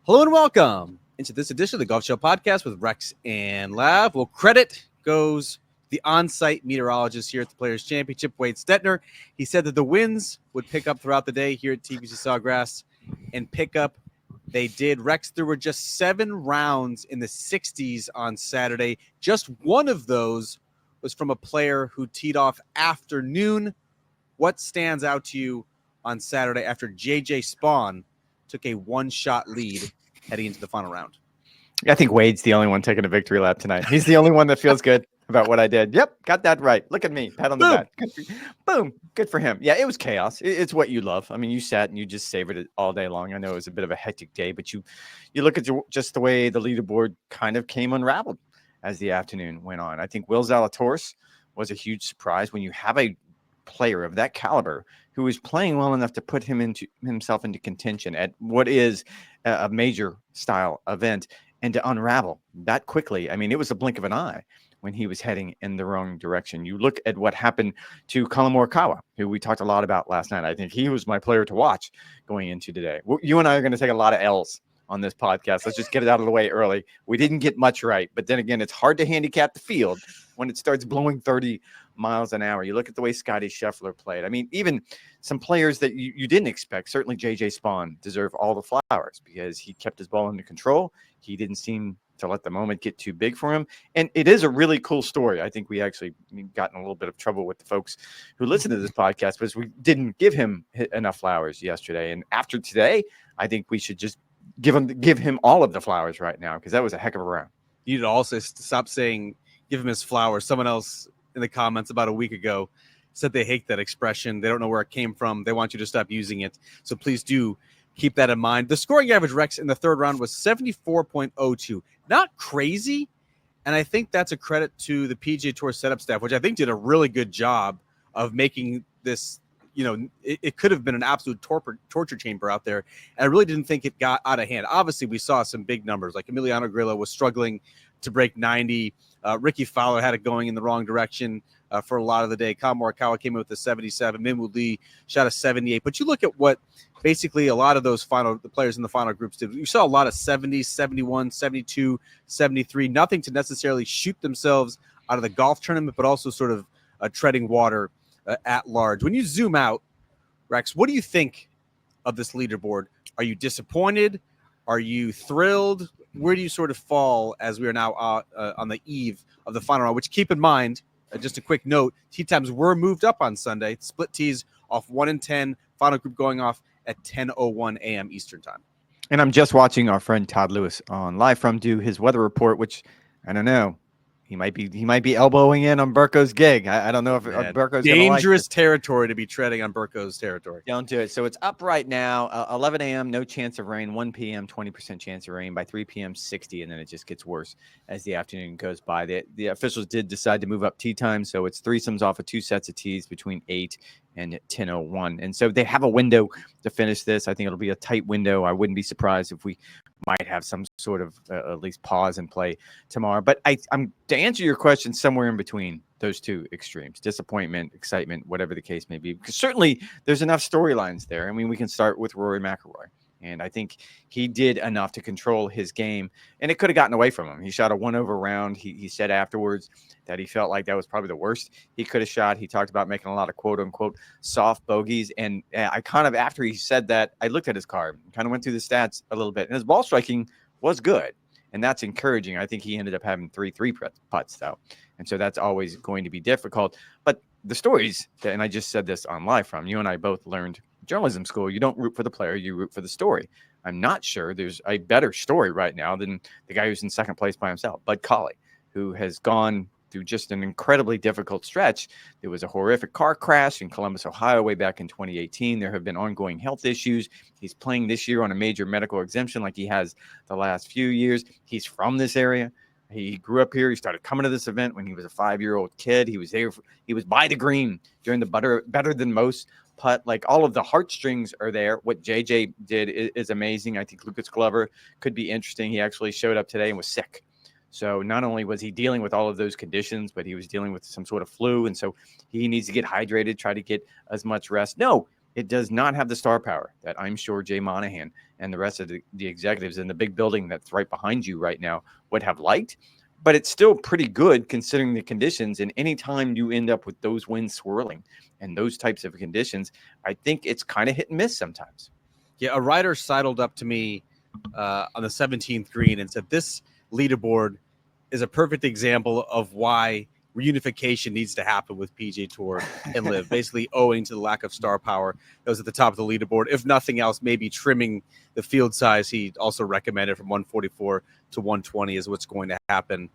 Hello and welcome into this edition of the Golf Show podcast with Rex and Lav. Well, credit goes the on-site meteorologist here at the Players Championship, Wade Stetner. He said that the winds would pick up throughout the day here at TPC Sawgrass, and pick up they did. Rex, there were just 7 rounds in the 60s on Saturday. Just one of those was from a player who teed off after noon. What stands out to you on Saturday after JJ Spaun took a one-shot lead heading into the final round? I think Wade's the only one taking a victory lap tonight. He's the only one that feels good about what I did. Yep, got that right. Look at me, pat on the back. Boom, good for him. Yeah, it was chaos. It's what you love. I mean, you sat and you just savored it all day long. I know it was a bit of a hectic day, but you look at just the way the leaderboard kind of came unraveled as the afternoon went on. I think Will Zalatoris was a huge surprise when you have a player of that caliber who is playing well enough to put himself into contention at what is a major style event, and to unravel that quickly. I mean, it was a blink of an eye when he was heading in the wrong direction. You look at what happened to Collin Morikawa, who we talked a lot about last night. I think he was my player to watch going into today. You and I are going to take a lot of L's on this podcast. Let's just get it out of the way early. We didn't get much right, but then again, it's hard to handicap the field when it starts blowing 30 miles an hour. You look at the way Scottie Scheffler played. I mean, even some players that you didn't expect, certainly JJ Spaun, deserve all the flowers because he kept his ball under control. He didn't seem to let the moment get too big for him. And it is a really cool story. I think we actually got in a little bit of trouble with the folks who listen to this podcast because we didn't give him enough flowers yesterday. And after today, I think we should just give him all of the flowers right now, because that was a heck of a round. You need to also stop saying give him his flowers. Someone else in the comments about a week ago said they hate that expression. They don't know where it came from. They want you to stop using it. So please do keep that in mind. The scoring average, Rex, in the third round was 74.02. Not crazy. And I think that's a credit to the PGA Tour setup staff, which I think did a really good job of making this, it could have been an absolute torture chamber out there. And I really didn't think it got out of hand. Obviously, we saw some big numbers. Like Emiliano Grillo was struggling to break 90. Ricky Fowler had it going in the wrong direction for a lot of the day. Collin Morikawa came in with a 77. Minwoo Lee shot a 78. But you look at what basically a lot of those the players in the final groups did. You saw a lot of 70, 71, 72, 73. Nothing to necessarily shoot themselves out of the golf tournament, but also sort of treading water at large. When you zoom out, Rex, what do you think of this leaderboard? Are you disappointed? Are you thrilled? Where do you sort of fall as we are now on the eve of the final round? Which, keep in mind, just a quick note, tee times were moved up on Sunday. Split tees off 1 and 10. Final group going off at 10:01 a.m. Eastern time. And I'm just watching our friend Todd Lewis on Live From do his weather report, which I don't know. He might be elbowing in on Burko's gig. I don't know if Burko's dangerous territory to be treading on Burko's territory. Don't do it. So it's up right now, 11 a.m., no chance of rain. 1 p.m., 20% chance of rain. By 3 p.m., 60, and then it just gets worse as the afternoon goes by. The officials did decide to move up tee time, so it's threesomes off of 2 sets of tees between 8 and 10:01. And so they have a window to finish this. I think it'll be a tight window. I wouldn't be surprised if we might have some sort of at least pause and play tomorrow. But I'm to answer your question, somewhere in between those two extremes: disappointment, excitement, whatever the case may be. Because certainly there's enough storylines there. I mean, we can start with Rory McIlroy. And I think he did enough to control his game, and it could have gotten away from him. He shot a 1-over round. He said afterwards that he felt like that was probably the worst he could have shot. He talked about making a lot of quote unquote soft bogeys. And I kind of, after he said that, I looked at his card, kind of went through the stats a little bit, and his ball striking was good. And that's encouraging. I think he ended up having 3 putts though. And so that's always going to be difficult. But the stories, and I just said this on Live From, you and I both learned journalism school, you don't root for the player, you root for the story. I'm not sure there's a better story right now than the guy who's in second place by himself, Bud Cauley, who has gone through just an incredibly difficult stretch. There was a horrific car crash in Columbus, Ohio, way back in 2018. There have been ongoing health issues. He's playing this year on a major medical exemption like he has the last few years. He's from this area. He grew up here. He started coming to this event when he was a 5-year-old kid. He was there. He was by the green during the better than most putt. Like, all of the heartstrings are there. What JJ did is amazing. I think Lucas Glover could be interesting. He actually showed up today and was sick. So not only was he dealing with all of those conditions, but he was dealing with some sort of flu. And so he needs to get hydrated, try to get as much rest. No, it does not have the star power that I'm sure Jay Monahan and the rest of the executives in the big building that's right behind you right now would have liked. But it's still pretty good considering the conditions. And anytime you end up with those winds swirling and those types of conditions, I think it's kind of hit and miss sometimes. Yeah, a writer sidled up to me on the 17th green and said, this leaderboard is a perfect example of why reunification needs to happen with PGA Tour and Live, basically owing to the lack of star power that was at the top of the leaderboard. If nothing else, maybe trimming the field size. He also recommended from 144 to 120 is what's going to happen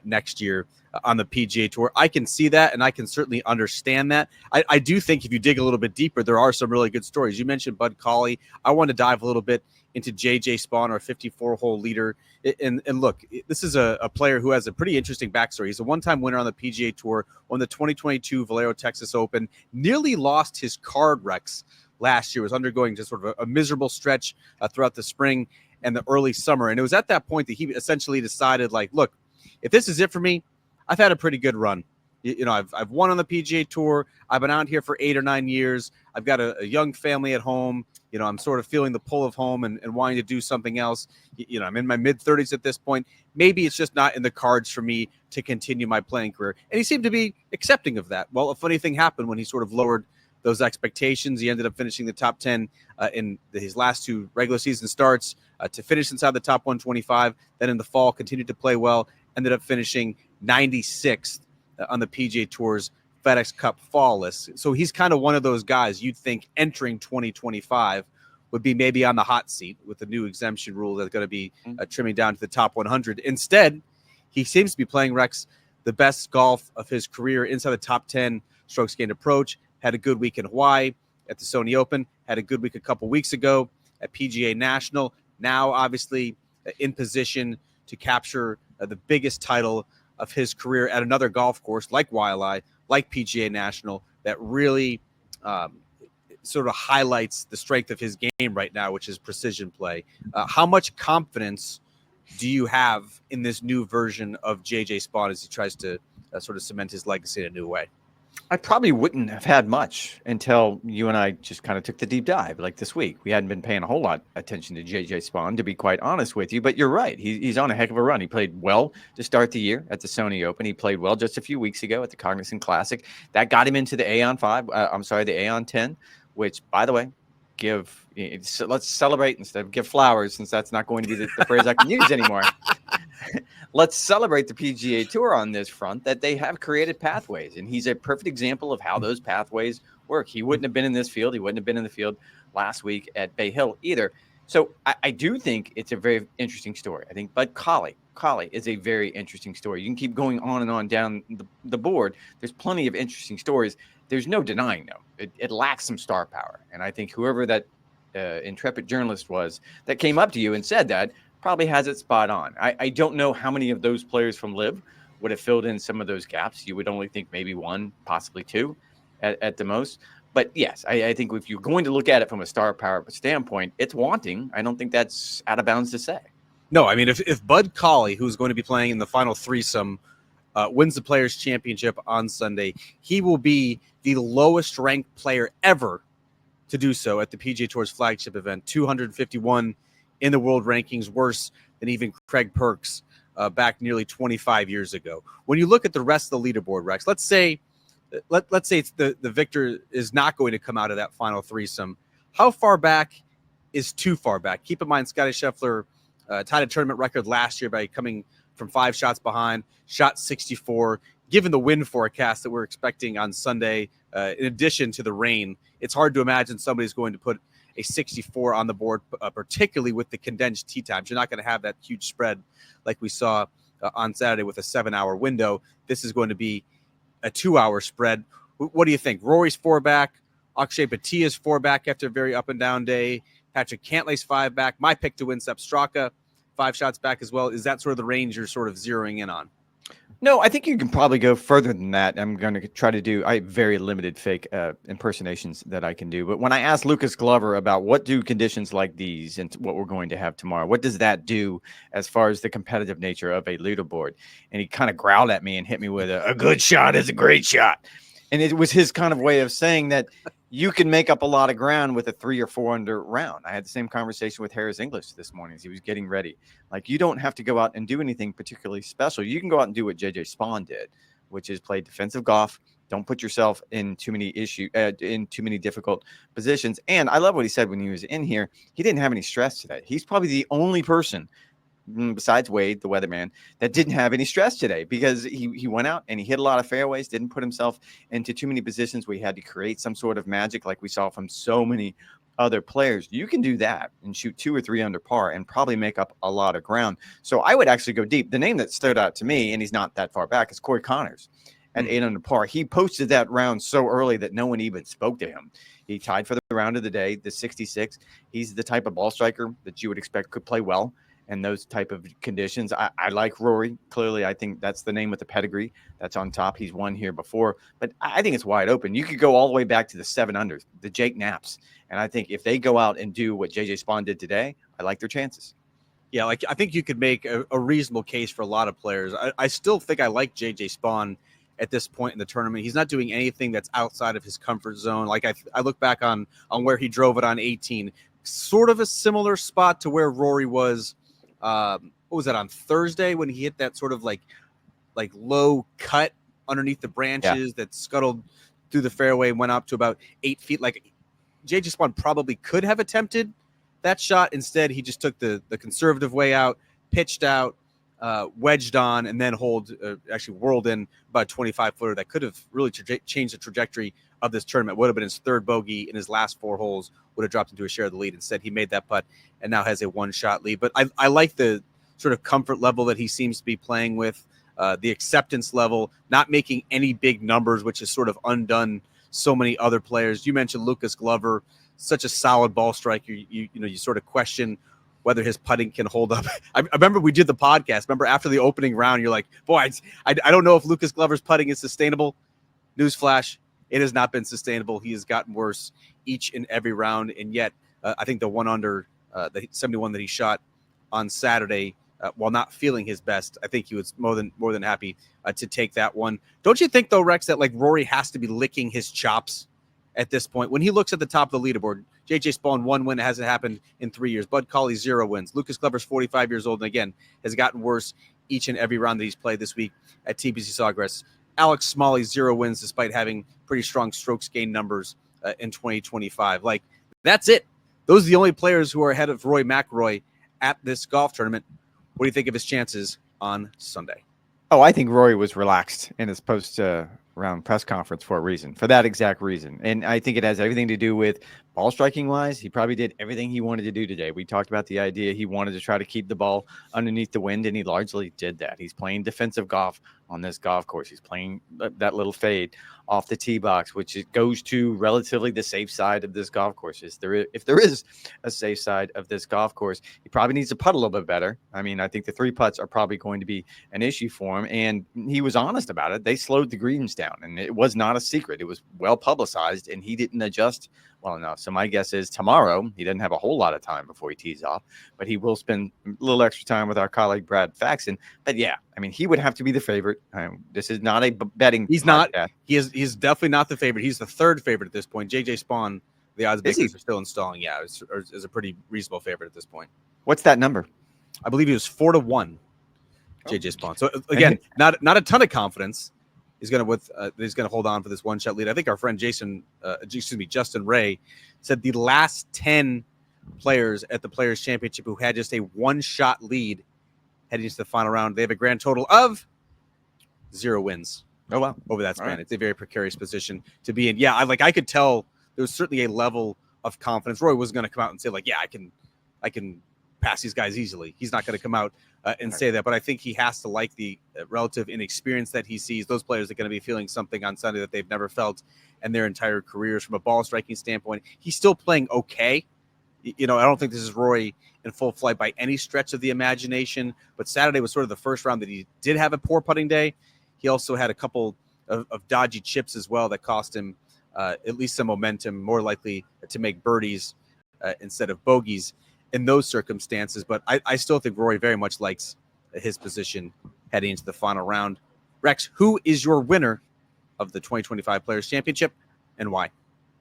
next year on the PGA Tour. I can see that, and I can certainly understand that. I do think if you dig a little bit deeper, there are some really good stories. You mentioned Bud Cauley. I want to dive a little bit into JJ Spaun, our 54-hole leader. And look, this is a player who has a pretty interesting backstory. He's a one-time winner on the PGA Tour, won the 2022 Valero Texas Open, nearly lost his card wrecks last year, was undergoing just sort of a miserable stretch throughout the spring and the early summer. And it was at that point that he essentially decided, like, look, if this is it for me, I've had a pretty good run. You know, I've won on the PGA Tour. I've been out here for 8 or 9 years. I've got a young family at home. You know, I'm sort of feeling the pull of home and wanting to do something else. You know, I'm in my mid-30s at this point. Maybe it's just not in the cards for me to continue my playing career. And he seemed to be accepting of that. Well, a funny thing happened when he sort of lowered those expectations. He ended up finishing the top 10 in his last 2 regular season starts to finish inside the top 125. Then in the fall, continued to play well, ended up finishing 96th on the PGA Tour's FedEx Cup fall list. So he's kind of one of those guys you'd think entering 2025 would be maybe on the hot seat with the new exemption rule that's going to be trimming down to the top 100. Instead, he seems to be playing, Rex, the best golf of his career inside the top 10 strokes gained approach. Had a good week in Hawaii at the Sony Open. Had a good week a couple weeks ago at PGA National. Now, obviously, in position to capture the biggest title of his career at another golf course like Waialae, like PGA National, that really sort of highlights the strength of his game right now, which is precision play. How much confidence do you have in this new version of JJ Spaun as he tries to sort of cement his legacy in a new way? I probably wouldn't have had much until you and I just kind of took the deep dive like this week. We hadn't been paying a whole lot of attention to JJ Spaun, to be quite honest with you, but you're right. He's on a heck of a run. He played well to start the year at the Sony Open. He played well just a few weeks ago at the Cognizant Classic. That got him into the the Aon 10, which, by the way, let's celebrate instead of give flowers, since that's not going to be the phrase I can use anymore. Let's celebrate the PGA Tour on this front, that they have created pathways, and he's a perfect example of how those pathways work. He wouldn't have been in this field. He wouldn't have been in the field last week at Bay Hill either. So I do think it's a very interesting story. I think Bud Cauley is a very interesting story. You can keep going on and on down the board. There's plenty of interesting stories. There's no denying, though, it lacks some star power. And I think whoever that intrepid journalist was that came up to you and said that probably has it spot on. I don't know how many of those players from Live would have filled in some of those gaps. You would only think maybe 1, possibly 2 at the most. But yes, I think if you're going to look at it from a star power standpoint, it's wanting. I don't think that's out of bounds to say. No, I mean, if Bud Cauley, who's going to be playing in the final threesome, wins the Players' Championship on Sunday, he will be the lowest ranked player ever to do so at the PGA Tour's flagship event, 251 in the world rankings, worse than even Craig Perks back nearly 25 years ago. When you look at the rest of the leaderboard, Rex, let's say it's the victor is not going to come out of that final threesome. How far back is too far back? Keep in mind, Scottie Scheffler tied a tournament record last year by coming from 5 shots behind, shot 64. Given the wind forecast that we're expecting on Sunday, in addition to the rain, it's hard to imagine somebody's going to put a 64 on the board, particularly with the condensed tee times. You're not going to have that huge spread like we saw on Saturday with a 7-hour window. This is going to be a 2-hour spread. What do you think? Rory's 4 back. Akshay Bhattia's 4 back after a very up and down day. Patrick Cantlay's 5 back. My pick to win, Sepp Straka, 5 shots back as well. Is that sort of the range you're sort of zeroing in on? No, I think you can probably go further than that. I'm going to try to do, I have very limited fake impersonations that I can do. But when I asked Lucas Glover about what do conditions like these and what we're going to have tomorrow, what does that do as far as the competitive nature of a leaderboard? And he kind of growled at me and hit me with a good shot is a great shot. And it was his kind of way of saying that you can make up a lot of ground with a 3 or 4 under round. I had the same conversation with Harris English this morning as he was getting ready. Like, you don't have to go out and do anything particularly special. You can go out and do what JJ Spaun did, which is play defensive golf. Don't put yourself in too many difficult positions. And I love what he said when he was in here. He didn't have any stress today. He's probably the only person besides Wade, the weatherman, that didn't have any stress today, because he went out and he hit a lot of fairways, didn't put himself into too many positions where he had to create some sort of magic like we saw from so many other players. You can do that and shoot 2 or 3 under par and probably make up a lot of ground. So I would actually go deep. The name that stood out to me, and he's not that far back, is Corey Connors at 8 under par. He posted that round so early that no one even spoke to him. He tied for the round of the day, the 66. He's the type of ball striker that you would expect could play well and those type of conditions. I like Rory. Clearly, I think that's the name with the pedigree that's on top. He's won here before, but I think it's wide open. You could go all the way back to the 7 unders, the Jake Knapps. And I think if they go out and do what JJ Spaun did today, I like their chances. Yeah, like I think you could make a reasonable case for a lot of players. I still think I like JJ Spaun at this point in the tournament. He's not doing anything that's outside of his comfort zone. Like I look back on where he drove it on 18, sort of a similar spot to where Rory was. What was that, on Thursday, when he hit that sort of like low cut underneath the branches that scuttled through the fairway and went up to about 8 feet. Like JJ Spaun probably could have attempted that shot. Instead, he just took the conservative way out, pitched out, wedged on, and then actually whirled in about a 25-footer that could have really changed the trajectory of this tournament. Would have been his 3rd bogey in his last 4 holes, would have dropped into a share of the lead. Instead, he made that putt and now has a 1-shot lead. But I like the sort of comfort level that he seems to be playing with, the acceptance level, not making any big numbers, which has sort of undone so many other players. You mentioned Lucas Glover, such a solid ball striker. You sort of question whether his putting can hold up. I remember we did the podcast. Remember after the opening round, you're like, boy, I don't know if Lucas Glover's putting is sustainable. Newsflash, it has not been sustainable. He has gotten worse each and every round. And yet I think the 1 under, the 71 that he shot on Saturday, while not feeling his best, I think he was more than happy to take that one. Don't you think, though, Rex, that like Rory has to be licking his chops at this point? When he looks at the top of the leaderboard, JJ Spaun 1 win. It hasn't happened in 3 years. Bud Cauley 0 wins. Lucas Glover's 45 years old and again has gotten worse each and every round that he's played this week at TPC Sawgrass. Alex Smalley 0 wins despite having pretty strong strokes gain numbers in 2025. Like, that's it. Those are the only players who are ahead of Rory McIlroy at this golf tournament. What do you think of his chances on Sunday? Oh, I think Rory was relaxed in his post-round press conference for a reason, for that exact reason. And I think it has everything to do with ball striking wise. He probably did everything he wanted to do today. We talked about the idea he wanted to try to keep the ball underneath the wind, and he largely did that. He's playing defensive golf on this golf course. He's playing that little fade off the tee box, which it goes to relatively the safe side of this golf course. If there is a safe side of this golf course, he probably needs to putt a little bit better. I mean, I think the 3 putts are probably going to be an issue for him, and he was honest about it. They slowed the greens down, and it was not a secret. It was well publicized, and he didn't adjust well enough. So my guess is tomorrow, he doesn't have a whole lot of time before he tees off, but he will spend a little extra time with our colleague Brad Faxon. But yeah, I mean, he would have to be the favorite. This is not a betting. He's not. He's definitely not the favorite. He's the 3rd favorite at this point. JJ Spaun, the odds makers are still installing. Yeah, is a pretty reasonable favorite at this point. What's that number? I believe he was 4-1. JJ Spaun. So again, not a ton of confidence. He's going to hold on for this 1-shot lead. I think our friend Justin Ray said the last 10 players at the Players Championship who had just a 1-shot lead heading into the final round, they have a grand total of 0 wins. Oh wow! Over that span, right. It's a very precarious position to be in. Yeah, I could tell there was certainly a level of confidence. Roy was going to come out and say like, yeah, I can pass these guys easily. He's not going to come out and say that, but I think he has to like the relative inexperience that he sees. Those players are going to be feeling something on Sunday that they've never felt in their entire careers. From a ball striking standpoint, he's still playing okay. I don't think this is Rory in full flight by any stretch of the imagination, but Saturday was sort of the first round that he did have a poor putting day. He also had a couple of dodgy chips as well that cost him at least some momentum, more likely to make birdies instead of bogeys in those circumstances. But I still think Rory very much likes his position heading into the final round. Rex, who is your winner of the 2025 Players Championship, and why?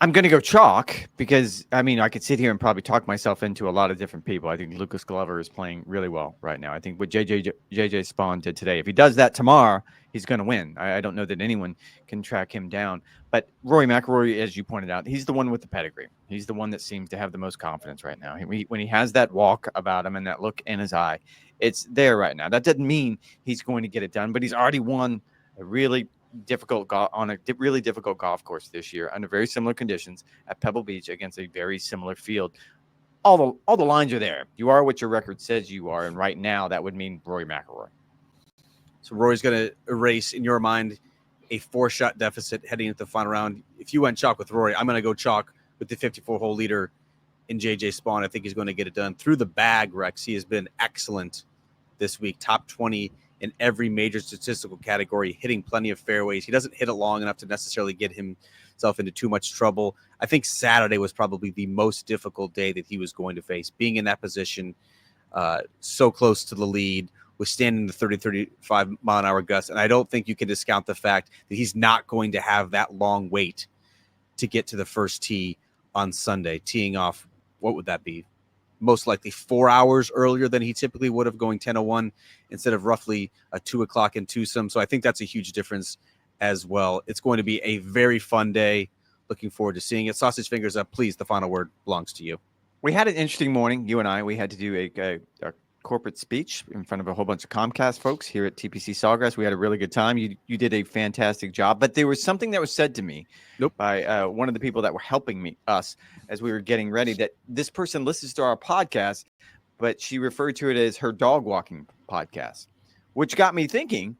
I'm going to go chalk because, I mean, I could sit here and probably talk myself into a lot of different people. I think Lucas Glover is playing really well right now. I think what JJ Spaun did today, if he does that tomorrow, he's going to win. I don't know that anyone can track him down. But Rory McIlroy, as you pointed out, he's the one with the pedigree. He's the one that seems to have the most confidence right now. When he has that walk about him and that look in his eye, it's there right now. That doesn't mean he's going to get it done, but he's already won a really difficult golf course this year under very similar conditions at Pebble Beach against a very similar field. All the lines are there. You are what your record says you are, and right now that would mean Rory McIlroy. So Rory's going to erase, in your mind, a 4-shot deficit heading into the final round. If you went chalk with Rory, I'm going to go chalk with the 54-hole leader in JJ Spaun. I think he's going to get it done through the bag. Rex, he has been excellent this week, top 20 in every major statistical category, hitting plenty of fairways. He doesn't hit it long enough to necessarily get himself into too much trouble. I think Saturday was probably the most difficult day that he was going to face, being in that position, so close to the lead, withstanding the 30-35 mile an hour gusts. And I don't think you can discount the fact that he's not going to have that long wait to get to the first tee on Sunday, teeing off, what would that be? Most likely 4 hours earlier than he typically would have, going 10:01 instead of roughly a 2 o'clock in Tucson. So I think that's a huge difference as well. It's going to be a very fun day. Looking forward to seeing it. Sausage fingers up, please. The final word belongs to you. We had an interesting morning. You and I, we had to do a corporate speech in front of a whole bunch of Comcast folks here at TPC Sawgrass. We had a really good time. You did a fantastic job, but there was something that was said to me by one of the people that were helping us as we were getting ready, that this person listens to our podcast, but she referred to it as her dog walking podcast, which got me thinking,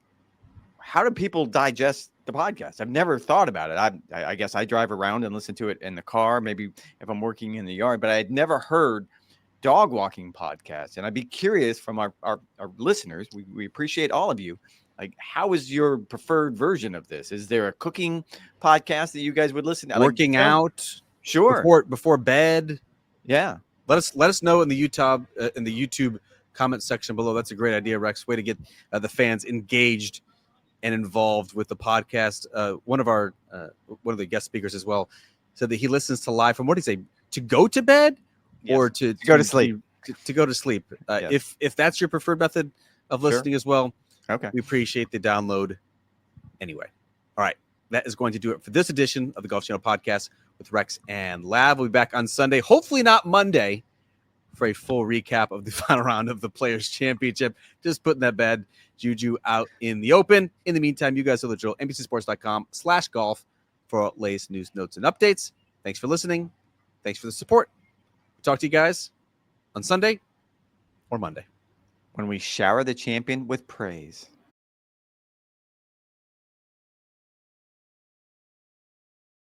how do people digest the podcast? I've never thought about it. I guess I drive around and listen to it in the car, maybe if I'm working in the yard, but I had never heard dog walking podcast. And I'd be curious from our listeners, we appreciate all of you, like, how is your preferred version of this? Is there a cooking podcast that you guys would listen to? Working out, sure, before bed. Yeah, let us know in the YouTube comment section below. That's a great idea, Rex. Way to get the fans engaged and involved with the podcast. One of the guest speakers as well said that he listens to live from, what did he say, to go to bed? Yes. Or to go to sleep. To go to sleep. Yes. If that's your preferred method of listening as well, okay, we appreciate the download anyway. All right, that is going to do it for this edition of the Golf Channel Podcast with Rex and Lav. We'll be back on Sunday, hopefully not Monday, for a full recap of the final round of the Players Championship. Just putting that bad juju out in the open. In the meantime, you guys know the drill. NBCSports.com/golf for latest news, notes, and updates. Thanks for listening. Thanks for the support. Talk to you guys on Sunday or Monday, when we shower the champion with praise.